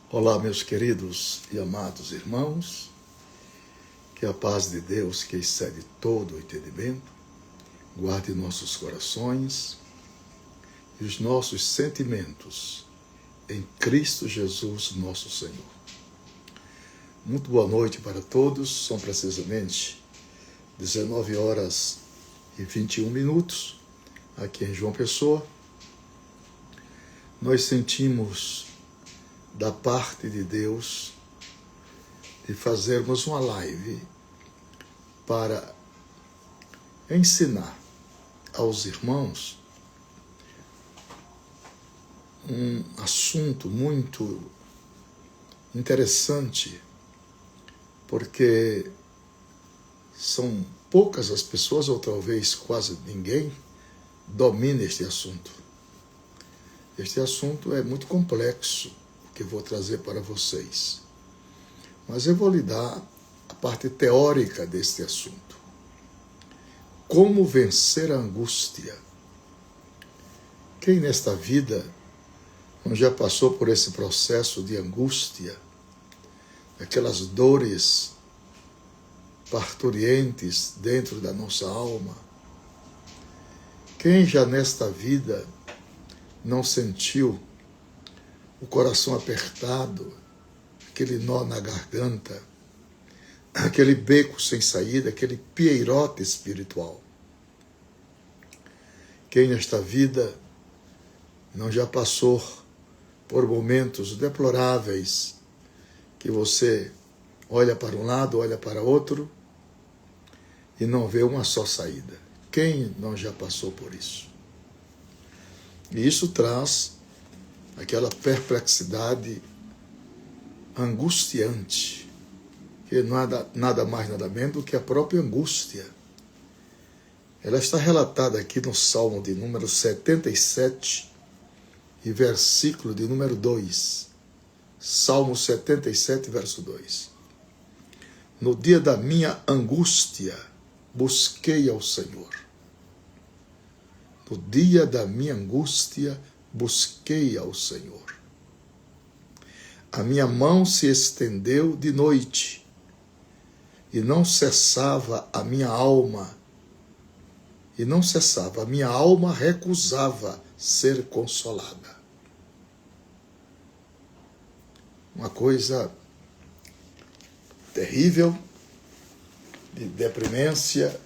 Olá, meus queridos e amados irmãos, que a paz de Deus, que excede todo o entendimento, guarde nossos corações e os nossos sentimentos em Cristo Jesus, nosso Senhor. Muito boa noite para todos, são precisamente 19 horas e 21 minutos, aqui em João Pessoa. Nós sentimos da parte de Deus de fazermos uma live para ensinar aos irmãos um assunto muito interessante, porque são poucas as pessoas, ou talvez quase ninguém, domina este assunto. Este assunto é muito complexo, que eu vou trazer para vocês. Mas eu vou lhe dar a parte teórica deste assunto. Como vencer a angústia? Quem nesta vida não já passou por esse processo de angústia, aquelas dores parturientes dentro da nossa alma? Quem já nesta vida não sentiu o coração apertado, aquele nó na garganta, aquele beco sem saída, aquele pieirote espiritual? Quem nesta vida não já passou por momentos deploráveis, que você olha para um lado, olha para outro e não vê uma só saída? Quem não já passou por isso? E isso traz aquela perplexidade angustiante, que não é nada mais, nada menos do que a própria angústia. Ela está relatada aqui no Salmo de número 77 e versículo de número 2. Salmo 77, verso 2. No dia da minha angústia, busquei ao Senhor. No dia da minha angústia, busquei ao Senhor. A minha mão se estendeu de noite, e não cessava a minha alma, recusava ser consolada. Uma coisa terrível, de deprimência,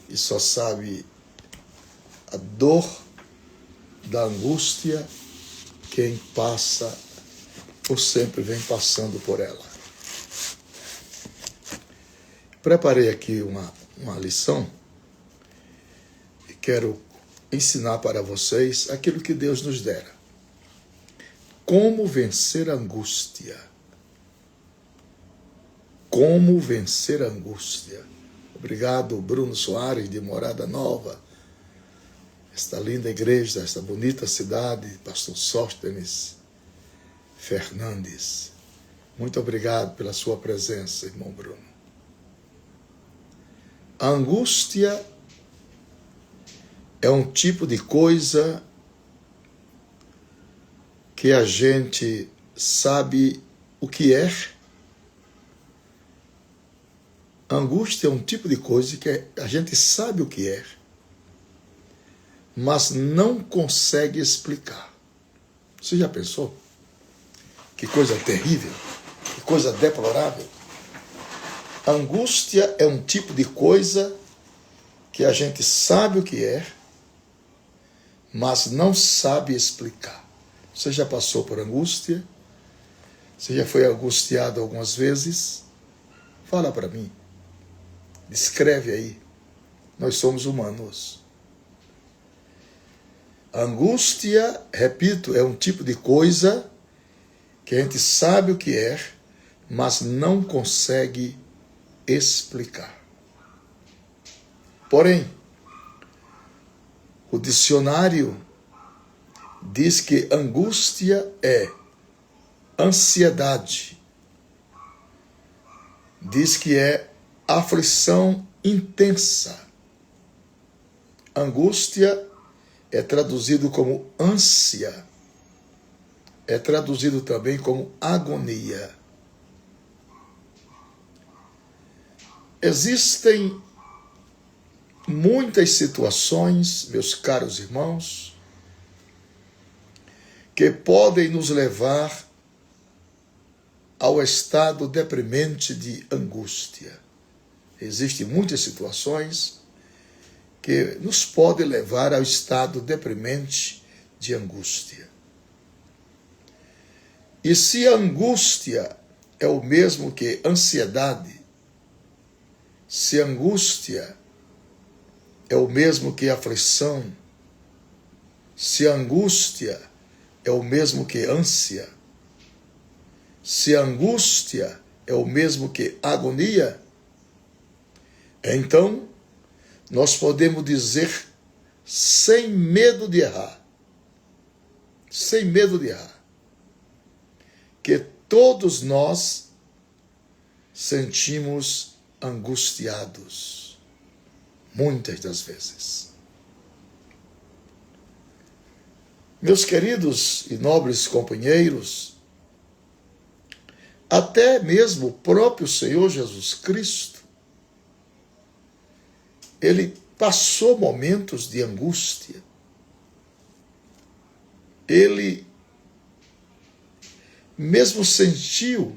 e só sabe a dor da angústia quem passa ou sempre vem passando por ela. Preparei aqui uma lição e quero ensinar para vocês aquilo que Deus nos dera. Como vencer a angústia. Como vencer a angústia. Obrigado, Bruno Soares, de Morada Nova, esta linda igreja, esta bonita cidade, pastor Sóstenes Fernandes. Muito obrigado pela sua presença, irmão Bruno. A angústia é um tipo de coisa que a gente sabe o que é. A angústia é um tipo de coisa que a gente sabe o que é, mas não consegue explicar. Você já pensou? Que coisa terrível, que coisa deplorável. A angústia é um tipo de coisa que a gente sabe o que é, mas não sabe explicar. Você já passou por angústia? Você já foi angustiado algumas vezes? Fala para mim. Descreve aí. Nós somos humanos. A angústia, repito, é um tipo de coisa que a gente sabe o que é, mas não consegue explicar. Porém, o dicionário diz que angústia é ansiedade. Diz que é aflição intensa. Angústia é traduzido como ânsia. é traduzido também como agonia. Existem muitas situações, meus caros irmãos, que podem nos levar ao estado deprimente de angústia. Existem muitas situações que nos podem levar ao estado deprimente de angústia. E se a angústia é o mesmo que ansiedade, se a angústia é o mesmo que aflição, se a angústia é o mesmo que ânsia, se a angústia é o mesmo que agonia, então nós podemos dizer sem medo de errar, que todos nós sentimos angustiados, muitas das vezes. Meus queridos e nobres companheiros, até mesmo o próprio Senhor Jesus Cristo, ele passou momentos de angústia. Ele mesmo sentiu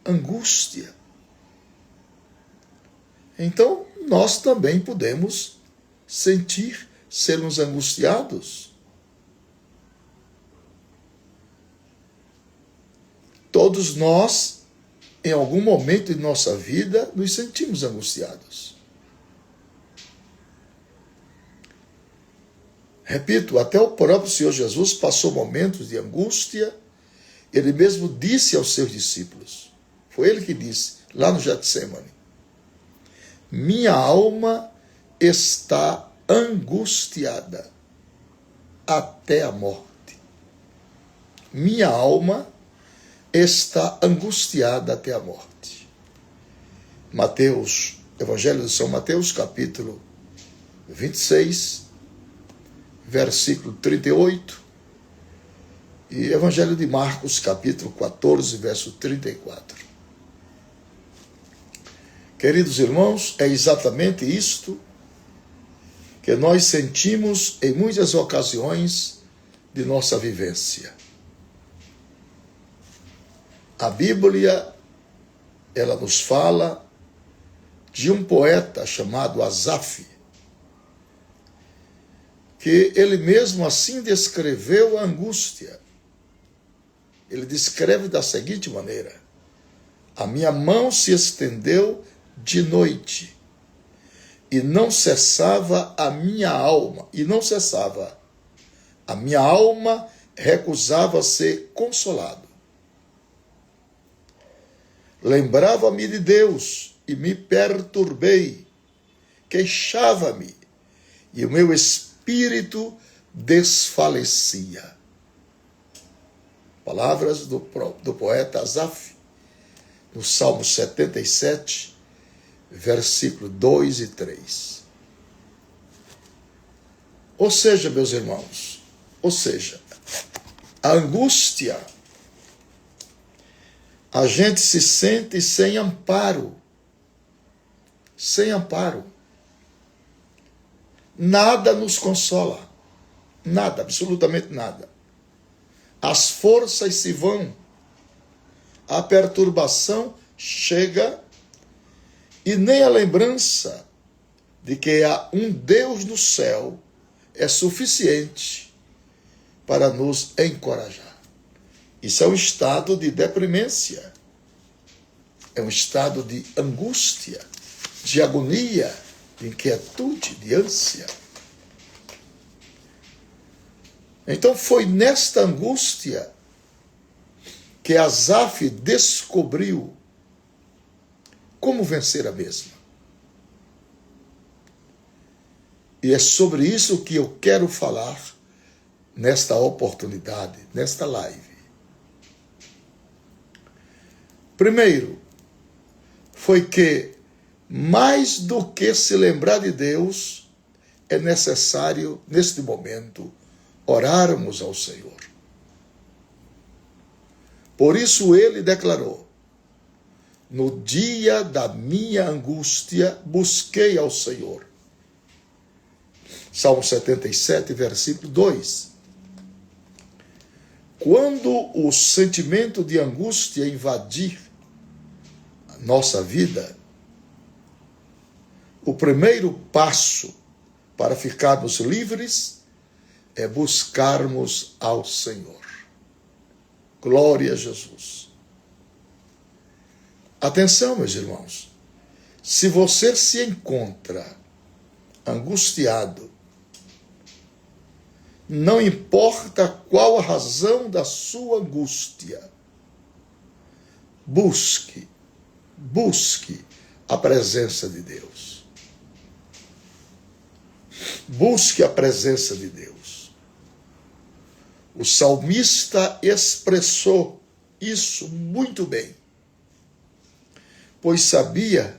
angústia. Então, nós também podemos sentir, sermos angustiados. Todos nós, em algum momento de nossa vida, nos sentimos angustiados. Repito, até o próprio Senhor Jesus passou momentos de angústia. Ele mesmo disse aos seus discípulos, foi ele que disse, lá no Getsemane, minha alma está angustiada até a morte. Minha alma está angustiada até a morte. Mateus, Evangelho de São Mateus, capítulo 26, versículo 38, e Evangelho de Marcos, capítulo 14, verso 34. Queridos irmãos, é exatamente isto que nós sentimos em muitas ocasiões de nossa vivência. A Bíblia, ela nos fala de um poeta chamado Asaf, que ele mesmo assim descreveu a angústia. Ele descreve da seguinte maneira: a minha mão se estendeu de noite, e não cessava a minha alma, a minha alma recusava ser consolado. Lembrava-me de Deus e me perturbei, queixava-me, e o meu espírito desfalecia. Palavras do poeta Asaf, no Salmo 77, versículo 2 e 3. Ou seja, meus irmãos, a angústia, a gente se sente sem amparo. Nada nos consola. Nada, absolutamente nada. As forças se vão. A perturbação chega e nem a lembrança de que há um Deus no céu é suficiente para nos encorajar. Isso é um estado de deprimência, é um estado de angústia, de agonia, de inquietude, de ânsia. Então foi nesta angústia que Asaf descobriu como vencer a mesma. E é sobre isso que eu quero falar nesta oportunidade, nesta live. Primeiro, foi que, mais do que se lembrar de Deus, é necessário, neste momento, orarmos ao Senhor. Por isso ele declarou: no dia da minha angústia, busquei ao Senhor. Salmo 77, versículo 2. Quando o sentimento de angústia invadir a nossa vida, o primeiro passo para ficarmos livres é buscarmos ao Senhor. Glória a Jesus. Atenção, meus irmãos. Se você se encontra angustiado, não importa qual a razão da sua angústia, busque a presença de Deus. Busque a presença de Deus. O salmista expressou isso muito bem, pois sabia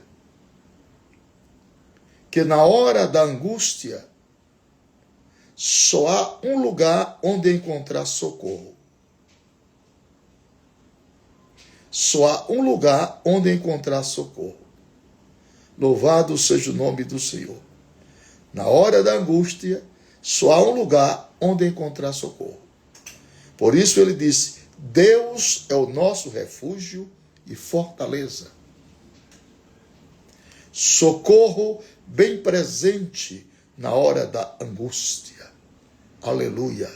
que na hora da angústia só há um lugar onde encontrar socorro. Só há um lugar onde encontrar socorro. Louvado seja o nome do Senhor. Na hora da angústia, só há um lugar onde encontrar socorro. Por isso ele disse: Deus é o nosso refúgio e fortaleza. Socorro bem presente na hora da angústia. Aleluia.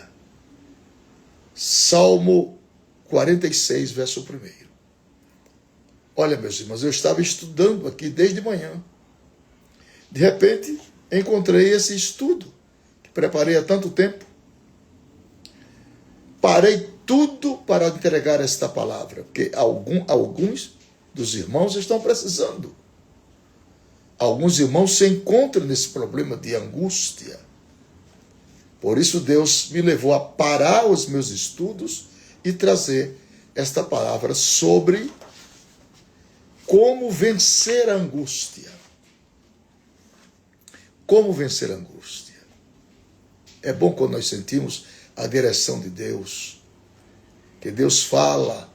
Salmo 46, verso 1. Olha, meus irmãos, eu estava estudando aqui desde manhã. De repente, encontrei esse estudo que preparei há tanto tempo. Parei tudo para entregar esta palavra, porque alguns dos irmãos estão precisando. Alguns irmãos se encontram nesse problema de angústia. Por isso Deus me levou a parar os meus estudos e trazer esta palavra sobre como vencer a angústia. Como vencer a angústia? É bom quando nós sentimos a direção de Deus, que Deus fala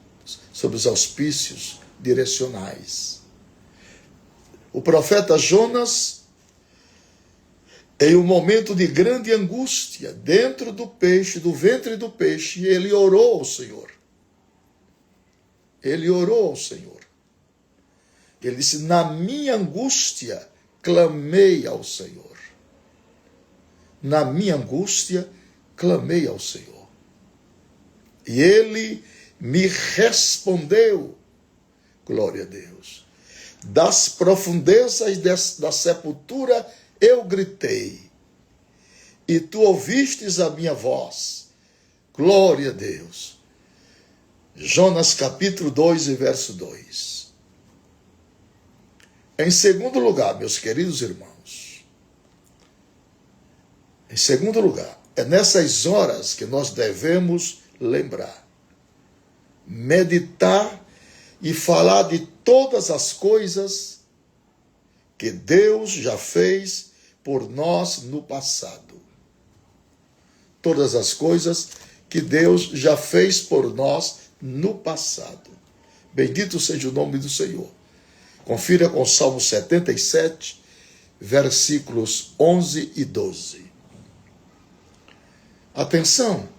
sobre os auspícios direcionais. O profeta Jonas, em um momento de grande angústia, dentro do peixe, do ventre do peixe, ele orou ao Senhor. Ele orou ao Senhor. Ele disse: na minha angústia, clamei ao Senhor. Na minha angústia, clamei ao Senhor. E ele me respondeu. Glória a Deus. Das profundezas da sepultura eu gritei, e tu ouvistes a minha voz. Glória a Deus. Jonas capítulo 2 e verso 2. Em segundo lugar, meus queridos irmãos, em segundo lugar, é nessas horas que nós devemos lembrar, meditar e falar de todas as coisas que Deus já fez por nós no passado. Todas as coisas que Deus já fez por nós no passado. Bendito seja o nome do Senhor. Confira com o Salmo 77, versículos 11 e 12. Atenção!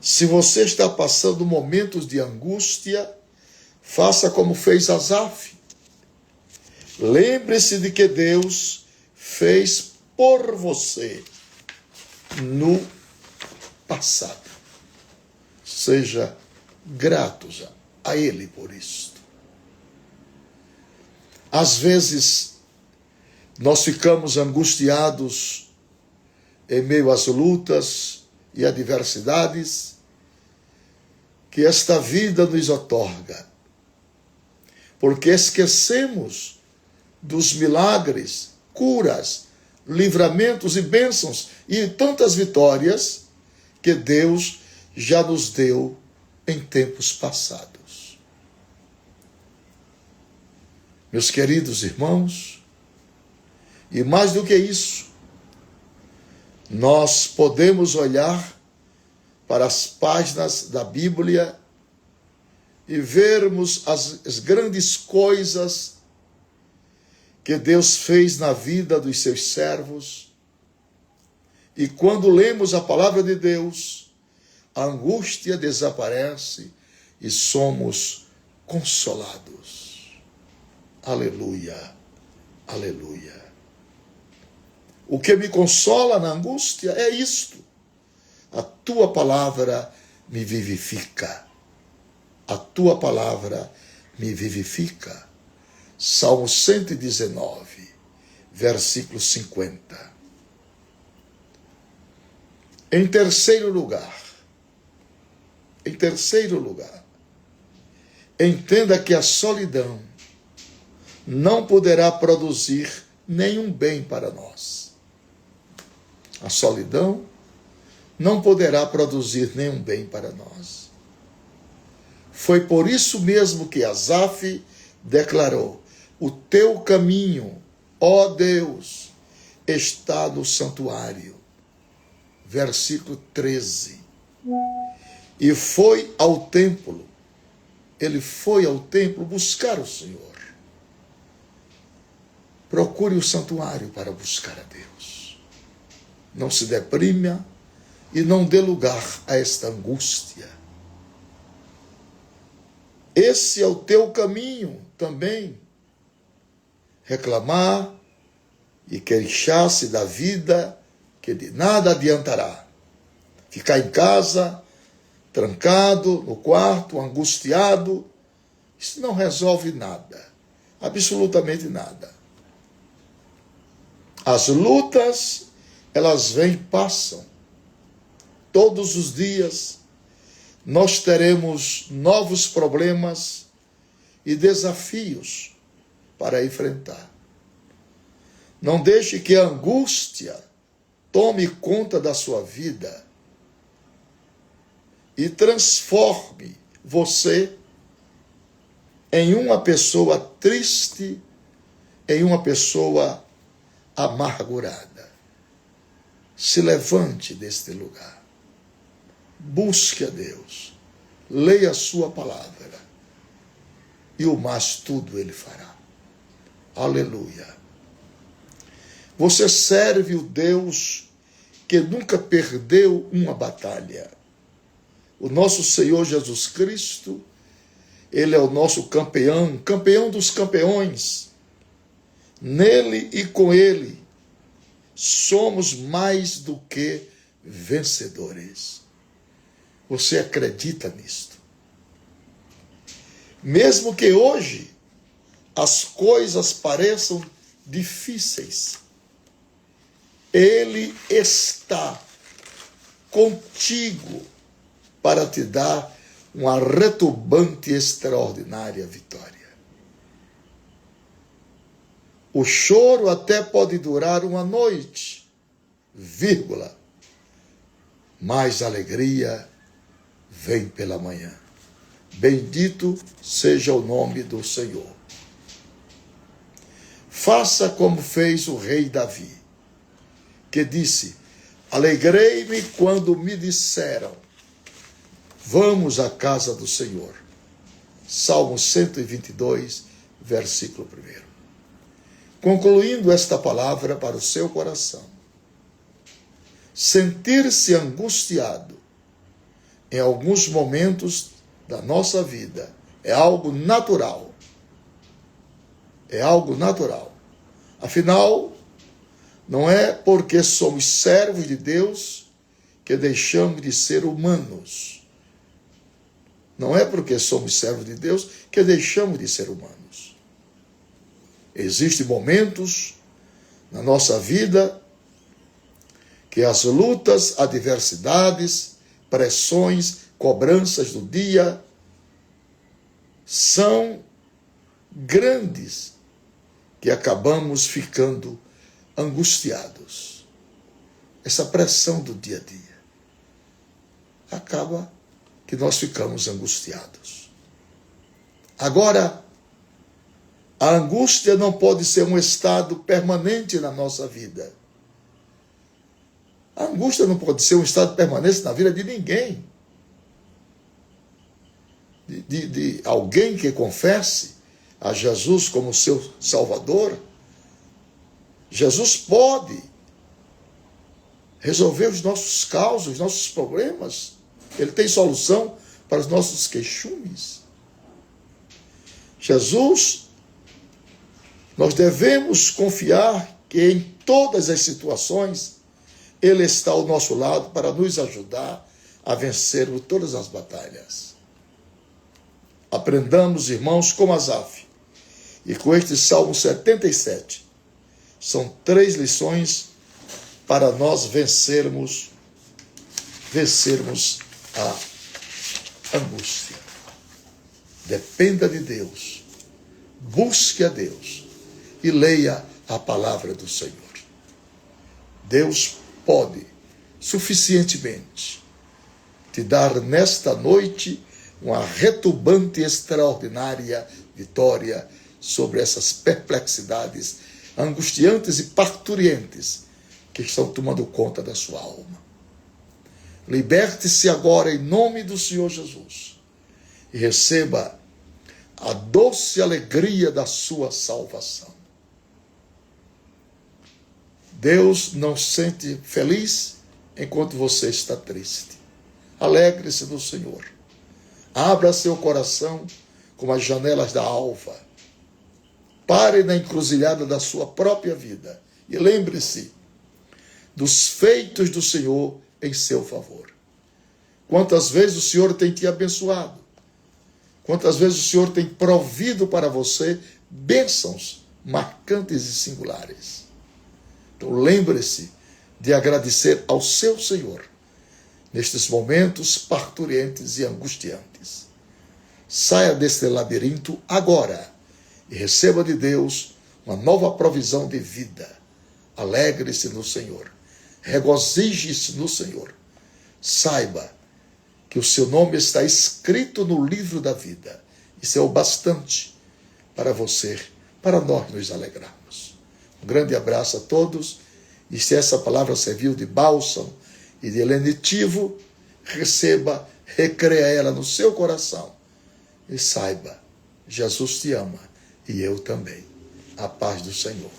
Se você está passando momentos de angústia, faça como fez Asaf. Lembre-se de que Deus fez por você no passado. Seja gratos a Ele por isto. Às vezes, nós ficamos angustiados em meio às lutas e adversidades que esta vida nos outorga, porque esquecemos dos milagres, curas, livramentos e bênçãos e tantas vitórias que Deus já nos deu em tempos passados. Meus queridos irmãos, e mais do que isso, nós podemos olhar para as páginas da Bíblia e vermos as grandes coisas que Deus fez na vida dos seus servos. E quando lemos a palavra de Deus, a angústia desaparece e somos consolados. Aleluia, aleluia. O que me consola na angústia é isto: a tua palavra me vivifica. A tua palavra me vivifica. Salmo 119, versículo 50. Em terceiro lugar, entenda que a solidão não poderá produzir nenhum bem para nós. A solidão não poderá produzir nenhum bem para nós. Foi por isso mesmo que Asaf declarou: o teu caminho, ó Deus, está no santuário. Versículo 13. E foi ao templo, ele foi ao templo buscar o Senhor. Procure o santuário para buscar a Deus. Não se deprima e não dê lugar a esta angústia. Esse é o teu caminho também. Reclamar e queixar-se da vida que de nada adiantará. Ficar em casa, trancado no quarto, angustiado, isso não resolve nada. Absolutamente nada. As lutas, elas vêm e passam. Todos os dias nós teremos novos problemas e desafios para enfrentar. Não deixe que a angústia tome conta da sua vida e transforme você em uma pessoa triste, em uma pessoa amargurada. Se levante deste lugar. Busque a Deus. Leia a sua palavra. E o mais tudo Ele fará. Aleluia. Você serve o Deus que nunca perdeu uma batalha. O nosso Senhor Jesus Cristo, Ele é o nosso campeão, campeão dos campeões. Nele e com Ele, somos mais do que vencedores. Você acredita nisto? Mesmo que hoje as coisas pareçam difíceis, Ele está contigo para te dar uma retumbante e extraordinária vitória. O choro até pode durar uma noite, vírgula, mas a alegria vem pela manhã. Bendito seja o nome do Senhor. Faça como fez o rei Davi, que disse: alegrei-me quando me disseram, vamos à casa do Senhor. Salmo 122, versículo 1. Concluindo esta palavra para o seu coração, sentir-se angustiado em alguns momentos da nossa vida é algo natural. É algo natural. Afinal, não é porque somos servos de Deus que deixamos de ser humanos. Não é porque somos servos de Deus que deixamos de ser humanos. Existem momentos na nossa vida que as lutas, adversidades, pressões, cobranças do dia são grandes, que acabamos ficando angustiados. Essa pressão do dia a dia acaba que nós ficamos angustiados. Agora, a angústia não pode ser um estado permanente na nossa vida. A angústia não pode ser um estado permanente na vida de ninguém. de alguém que confesse a Jesus como seu Salvador, Jesus pode resolver os nossos causos, os nossos problemas. Ele tem solução para os nossos queixumes. Jesus, nós devemos confiar que em todas as situações Ele está ao nosso lado para nos ajudar a vencermos todas as batalhas. Aprendamos, irmãos, como Asaf, e com este Salmo 77, são 3 lições para nós vencermos a angústia. Dependa de Deus, busque a Deus e leia a palavra do Senhor. Deus pode suficientemente te dar nesta noite uma retumbante e extraordinária vitória sobre essas perplexidades angustiantes e parturientes que estão tomando conta da sua alma. Liberte-se agora em nome do Senhor Jesus e receba a doce alegria da sua salvação. Deus não se sente feliz enquanto você está triste. Alegre-se no Senhor. Abra seu coração como as janelas da alva. Pare na encruzilhada da sua própria vida e lembre-se dos feitos do Senhor em seu favor. Quantas vezes o Senhor tem te abençoado? Quantas vezes o Senhor tem provido para você bênçãos marcantes e singulares? Então lembre-se de agradecer ao seu Senhor nestes momentos parturientes e angustiantes. Saia deste labirinto agora e receba de Deus uma nova provisão de vida. Alegre-se no Senhor. Regozije-se no Senhor. Saiba que o seu nome está escrito no livro da vida. Isso é o bastante para você, para nós nos alegrarmos. Um grande abraço a todos. E se essa palavra serviu de bálsamo e de lenitivo, receba, recreia ela no seu coração. E saiba, Jesus te ama e eu também. A paz do Senhor.